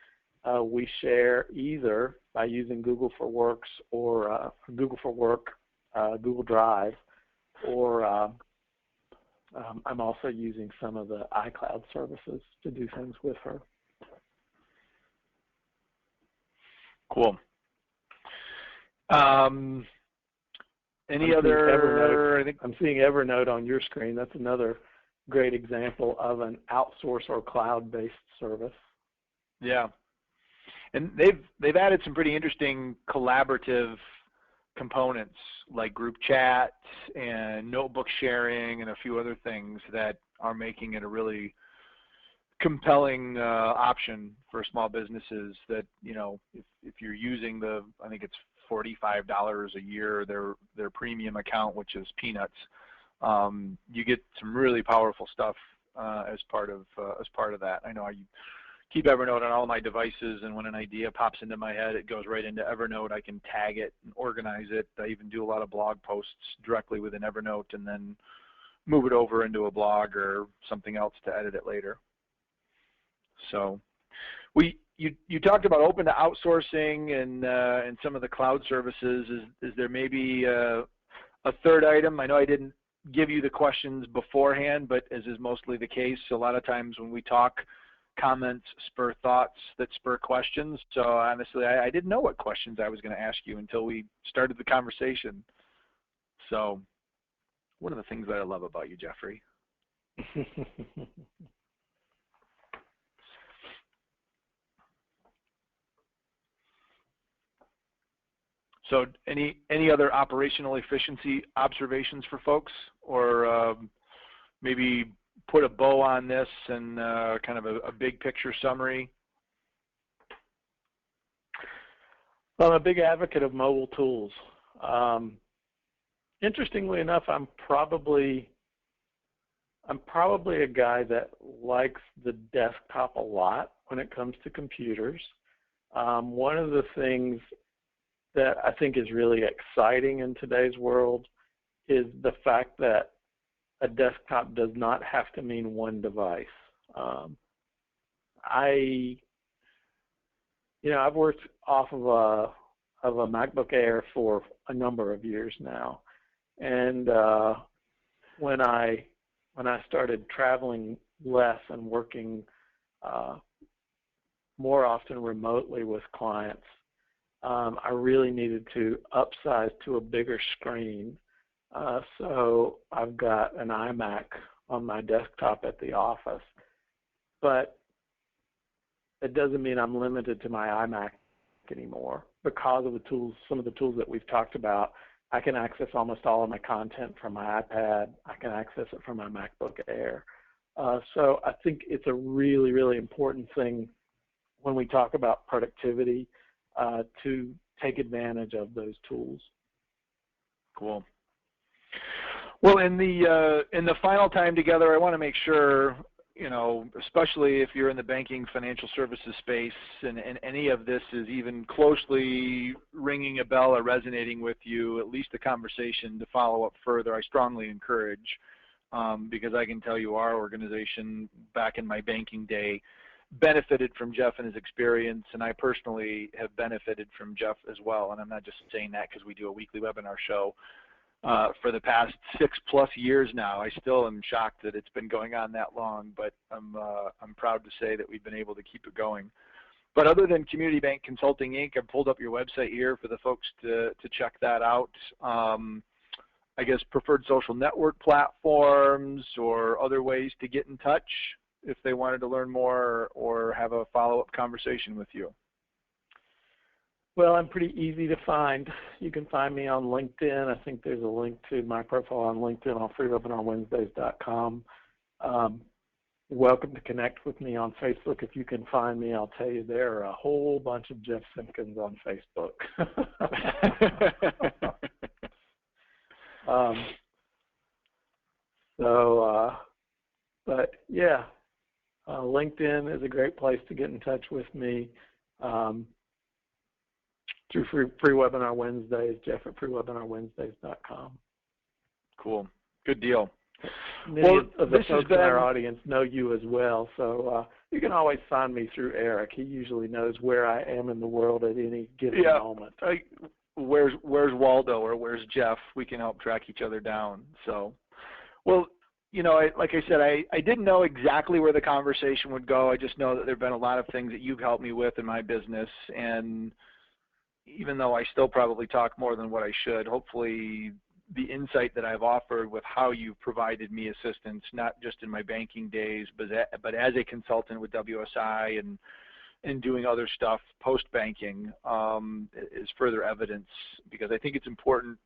we share either by using Google for Works or Google for Work, Google Drive, or I'm also using some of the iCloud services to do things with her. Cool. Any other? I'm seeing Evernote on your screen. That's another great example of an outsource or cloud-based service. Yeah, and they've added some pretty interesting collaborative components like group chat and notebook sharing and a few other things that are making it a really compelling option for small businesses that, you know, if you're using the, I think it's $45 a year, their premium account, which is peanuts, you get some really powerful stuff as part of that. I know I keep Evernote on all my devices, and when an idea pops into my head, it goes right into Evernote. I can tag it and organize it. I even do a lot of blog posts directly within Evernote and then move it over into a blog or something else to edit it later. So you talked about open to outsourcing and some of the cloud services. Is there maybe a third item? I know I didn't give you the questions beforehand, but as is mostly the case, a lot of times when we talk, comments spur thoughts that spur questions. So honestly, I didn't know what questions I was going to ask you until we started the conversation. So one of the things that I love about you, Jeffrey. So any other operational efficiency observations for folks, or maybe put a bow on this and kind of a big picture summary? Well, I'm a big advocate of mobile tools. Interestingly enough, I'm probably a guy that likes the desktop a lot when it comes to computers. One of the things that I think is really exciting in today's world is the fact that a desktop does not have to mean one device. I've worked off of a MacBook Air for a number of years now, and when I started traveling less and working more often remotely with clients, I really needed to upsize to a bigger screen. So I've got an iMac on my desktop at the office, but it doesn't mean I'm limited to my iMac anymore. Because of the tools, some of the tools that we've talked about, I can access almost all of my content from my iPad. I can access it from my MacBook Air. So I think it's a really, really important thing when we talk about productivity to take advantage of those tools. Cool. Well, in the final time together, I want to make sure, you know, especially if you're in the banking financial services space and any of this is even closely ringing a bell or resonating with you, at least a conversation to follow up further, I strongly encourage, because I can tell you our organization back in my banking day benefited from Jeff and his experience, and I personally have benefited from Jeff as well. And I'm not just saying that because we do a weekly webinar show for the past 6+ years now. I still am shocked that it's been going on that long, but I'm proud to say that we've been able to keep it going. But other than Community Bank Consulting Inc., I've pulled up your website here for the folks to check that out. I guess preferred social network platforms or other ways to get in touch if they wanted to learn more or have a follow-up conversation with you. Well, I'm pretty easy to find. You can find me on LinkedIn. I think there's a link to my profile on LinkedIn on freewebinarwednesdays.com. Welcome to connect with me on Facebook. If you can find me, I'll tell you there are a whole bunch of Jeff Simpkins on Facebook. So, but yeah, LinkedIn is a great place to get in touch with me. Through free Webinar Wednesdays, Jeff at freewebinarwednesdays.com. Cool. Good deal. Many of the folks in our audience know you as well, so you can always find me through Eric. He usually knows where I am in the world at any given moment. Where's Waldo or where's Jeff? We can help track each other down. So, well, you know, like I said, I didn't know exactly where the conversation would go. I just know that there have been a lot of things that you've helped me with in my business, and even though I still probably talk more than what I should, hopefully the insight that I've offered with how you've provided me assistance, not just in my banking days, but as a consultant with WSI and doing other stuff post-banking is further evidence, because I think it's important.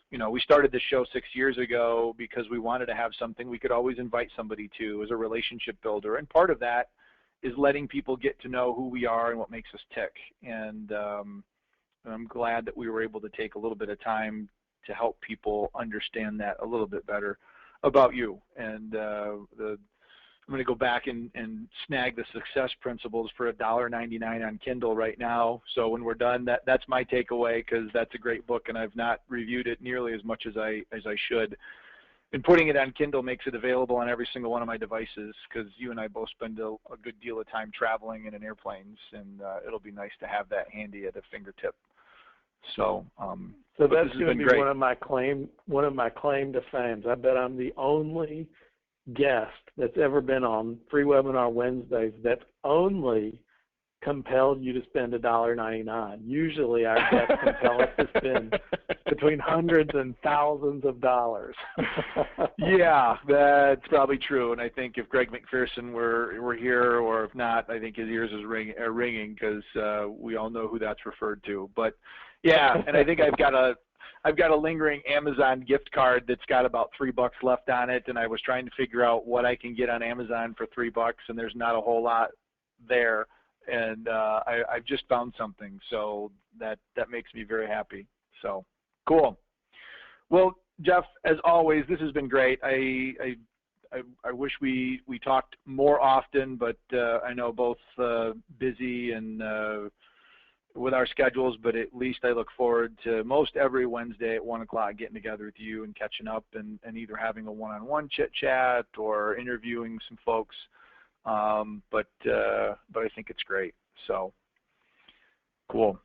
You know, we started this show 6 years ago because we wanted to have something we could always invite somebody to as a relationship builder, and part of that is letting people get to know who we are and what makes us tick. And I'm glad that we were able to take a little bit of time to help people understand that a little bit better about you. And I'm going to go back and snag the success principles for $1.99 on Kindle right now. So when we're done, that's my takeaway, because that's a great book, and I've not reviewed it nearly as much as I should. And putting it on Kindle makes it available on every single one of my devices, because you and I both spend a good deal of time traveling and in airplanes, and it'll be nice to have that handy at a fingertip. So that's going to be one of my claim to fame. I bet I'm the only guest that's ever been on Free Webinar Wednesdays that only compelled you to spend $1.99. Usually our guests compel us to spend between hundreds and thousands of dollars. Yeah, that's probably true. And I think if Greg McPherson were here, or if not, I think his ears are ringing, because we all know who that's referred to. But yeah, and I think I've got a lingering Amazon gift card that's got about $3 left on it, and I was trying to figure out what I can get on Amazon for $3, and there's not a whole lot there. And I've just found something, so that makes me very happy. So cool. Well, Jeff, as always, this has been great. I wish we talked more often, but I know both busy and with our schedules, but at least I look forward to most every Wednesday at 1 o'clock getting together with you and catching up and either having a one-on-one chit-chat or interviewing some folks. But I think it's great. So cool.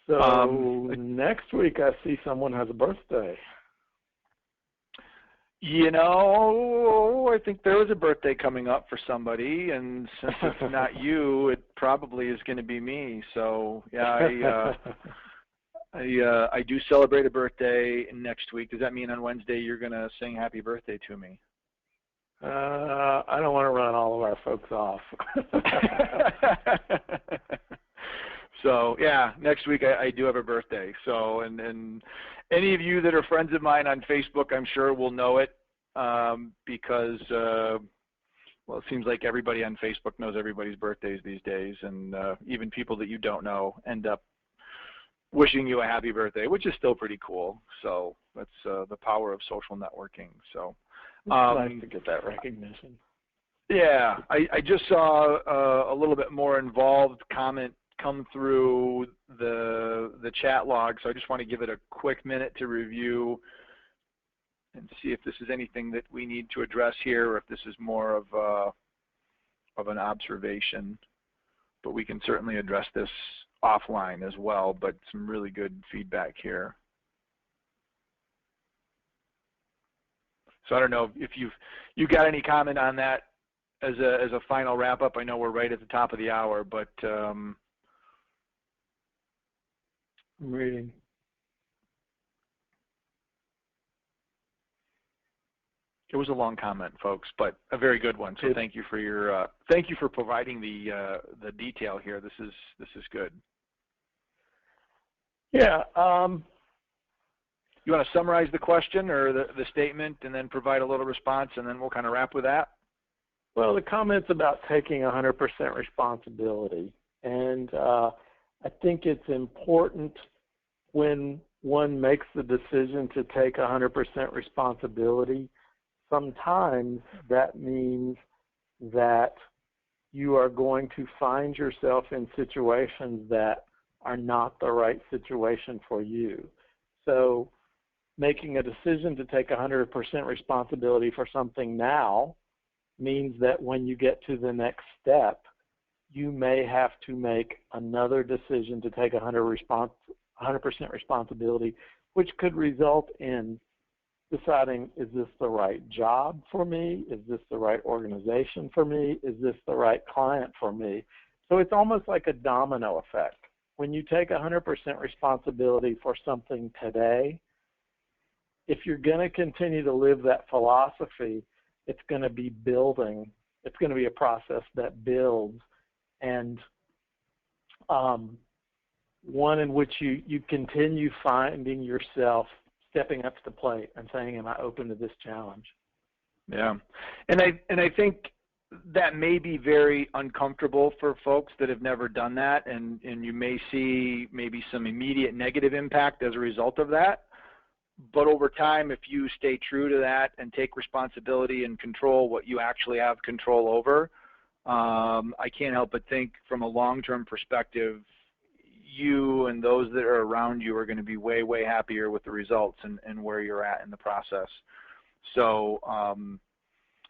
So next week I see someone has a birthday. You know, I think there was a birthday coming up for somebody, and since it's not you, it probably is going to be me. So yeah, I do celebrate a birthday next week. Does that mean on Wednesday you're going to sing happy birthday to me? I don't want to run all of our folks off. So yeah, next week I do have a birthday. So and any of you that are friends of mine on Facebook, I'm sure will know it, because well, it seems like everybody on Facebook knows everybody's birthdays these days, and even people that you don't know end up wishing you a happy birthday, which is still pretty cool. So that's the power of social networking. So it's nice to get that recognition. Yeah, I just saw a little bit more involved comment come through the chat log, so I just want to give it a quick minute to review and see if this is anything that we need to address here, or if this is more of an observation. But we can certainly address this offline as well, but some really good feedback here. So I don't know if you got any comment on that as a final wrap up. I know we're right at the top of the hour, but I'm reading. It was a long comment, folks, but a very good one. So thank you for your thank you for providing the detail here. This is good. Yeah. You want to summarize the question or the statement, and then provide a little response, and then we'll kind of wrap with that? Well, the comment's about taking 100% responsibility, and I think it's important when one makes the decision to take 100% responsibility, sometimes that means that you are going to find yourself in situations that are not the right situation for you. So making a decision to take 100% responsibility for something now means that when you get to the next step, you may have to make another decision to take 100% responsibility, which could result in deciding, is this the right job for me? Is this the right organization for me? Is this the right client for me? So it's almost like a domino effect. When you take 100% responsibility for something today, if you're going to continue to live that philosophy, it's going to be building. It's going to be a process that builds, and one in which you continue finding yourself stepping up to the plate and saying, am I open to this challenge? Yeah. And I think that may be very uncomfortable for folks that have never done that, and you may see maybe some immediate negative impact as a result of that. But over time, if you stay true to that and take responsibility and control what you actually have control over, I can't help but think from a long-term perspective, you and those that are around you are going to be way, way happier with the results and where you're at in the process. So,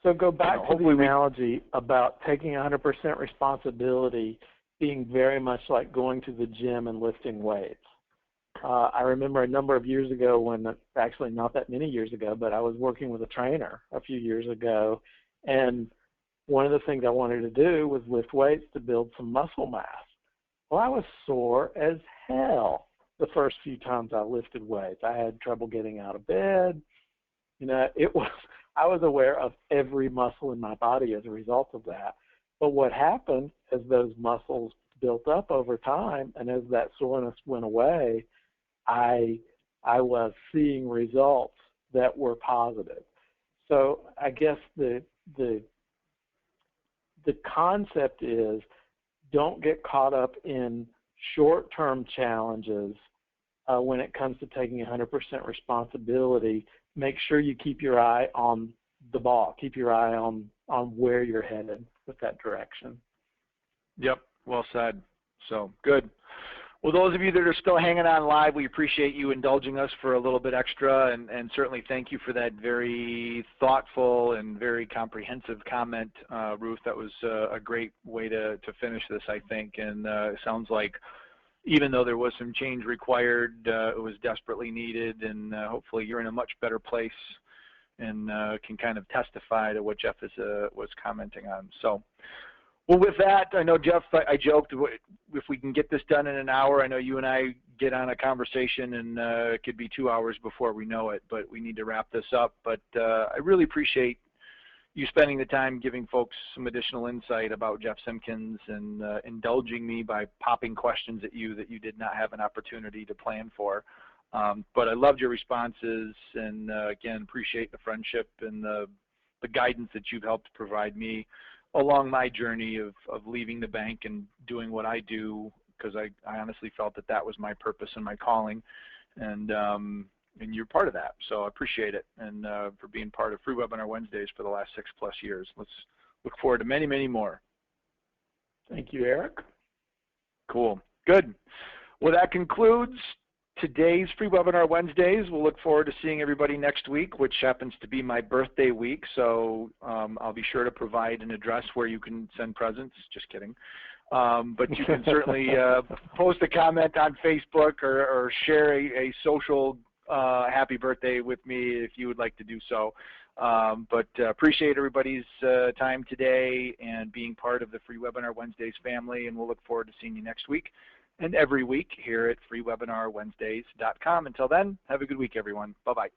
so go back to the analogy about taking 100% responsibility being very much like going to the gym and lifting weights. I remember a number of years ago when, actually not that many years ago, but I was working with a trainer a few years ago, and one of the things I wanted to do was lift weights to build some muscle mass. Well, I was sore as hell the first few times I lifted weights. I had trouble getting out of bed. You know, I was aware of every muscle in my body as a result of that. But what happened as those muscles built up over time and as that soreness went away, I was seeing results that were positive. So I guess the concept is, don't get caught up in short-term challenges when it comes to taking 100% responsibility. Make sure you keep your eye on the ball. Keep your eye on where you're headed with that direction. Yep, well said. So, good. Well, those of you that are still hanging on live, we appreciate you indulging us for a little bit extra, and certainly thank you for that very thoughtful and very comprehensive comment, Ruth. That was a great way to finish this, I think, and it sounds like even though there was some change required, it was desperately needed, and hopefully you're in a much better place and can kind of testify to what Jeff was commenting on. So. Well, with that, I know, Jeff, I joked if we can get this done in an hour. I know you and I get on a conversation and it could be 2 hours before we know it, but we need to wrap this up. But I really appreciate you spending the time giving folks some additional insight about Jeff Simpkins and indulging me by popping questions at you that you did not have an opportunity to plan for. But I loved your responses, and again, appreciate the friendship and the guidance that you've helped provide me along my journey of leaving the bank and doing what I do, because I honestly felt that was my purpose and my calling, and you're part of that. So I appreciate it, and for being part of Free Webinar Wednesdays for the last 6+ years. Let's look forward to many, many more. Thank you, Eric. Cool. Good. Well, that concludes today's Free Webinar Wednesdays. We'll look forward to seeing everybody next week, which happens to be my birthday week, so I'll be sure to provide an address where you can send presents. Just kidding. But you can certainly post a comment on Facebook or share a social happy birthday with me if you would like to do so. But appreciate everybody's time today and being part of the Free Webinar Wednesdays family, and we'll look forward to seeing you next week and every week here at freewebinarwednesdays.com. Until then, have a good week, everyone. Bye-bye.